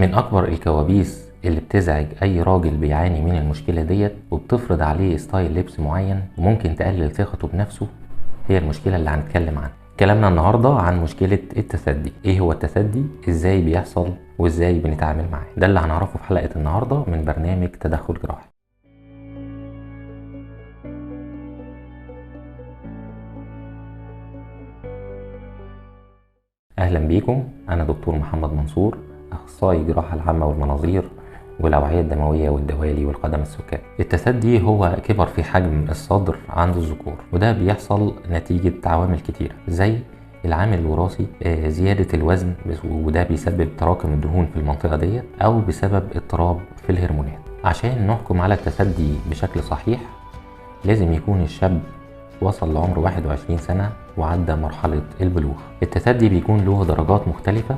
من أكبر الكوابيس اللي بتزعج أي راجل بيعاني من المشكلة ديت وبتفرض عليه ستايل لبس معين وممكن تقلل ثقته بنفسه هي المشكلة اللي هنتكلم عنها. كلامنا النهاردة عن مشكلة التثدي. ايه هو التثدي؟ ازاي بيحصل؟ وازاي بنتعامل معاه؟ ده اللي هنعرفه في حلقة النهاردة من برنامج تدخل جراحي. اهلا بيكم، انا دكتور محمد منصور، اخصائي جراحة العامة والمناظير والاوعية الدموية والدوالي والقدم السكري. التثدي هو كبر في حجم الصدر عند الذكور، وده بيحصل نتيجة عوامل كتيرة زي العامل الوراثي، زيادة الوزن، وده بيسبب تراكم الدهون في المنطقة ديت، او بسبب اضطراب في الهرمونات. عشان نحكم على التثدي بشكل صحيح لازم يكون الشاب وصل لعمر 21 سنة وعدى مرحلة البلوغ. التثدي بيكون له درجات مختلفة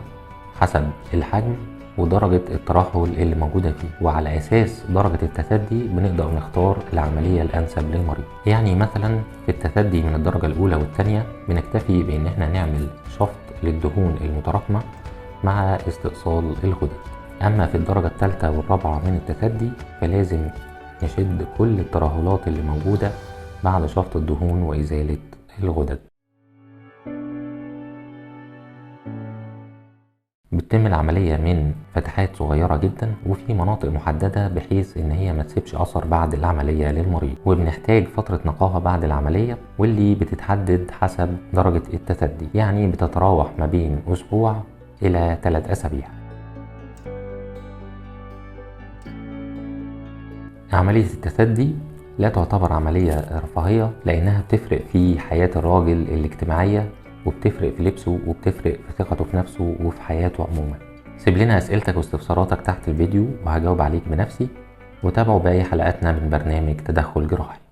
حسب الحجم ودرجة الترهل اللي موجودة فيه، وعلى أساس درجة التثدي بنقدر نختار العملية الأنسب للمريض. يعني مثلا في التثدي من الدرجة الأولى والثانية بنكتفي بإن احنا نعمل شفط للدهون المتراكمة مع استئصال الغدد. أما في الدرجة الثالثة والرابعة من التثدي فلازم نشد كل الترهلات اللي موجودة بعد شفط الدهون وإزالة الغدد. بتتم العملية من فتحات صغيرة جدا وفي مناطق محددة بحيث ان هي ما تسيبش اثر بعد العملية للمريض، وبنحتاج فترة نقاهة بعد العملية واللي بتتحدد حسب درجة التثدي، يعني بتتراوح ما بين اسبوع الى 3 اسابيع. عملية التثدي لا تعتبر عملية رفاهية لأنها بتفرق في حياة الراجل الاجتماعية، وبتفرق في لبسه، وبتفرق في ثقته في نفسه وفي حياته عموما. سيب لنا أسئلتك واستفساراتك تحت الفيديو وهجاوب عليك بنفسي، وتابعوا باقي حلقاتنا من برنامج تدخل جراحي.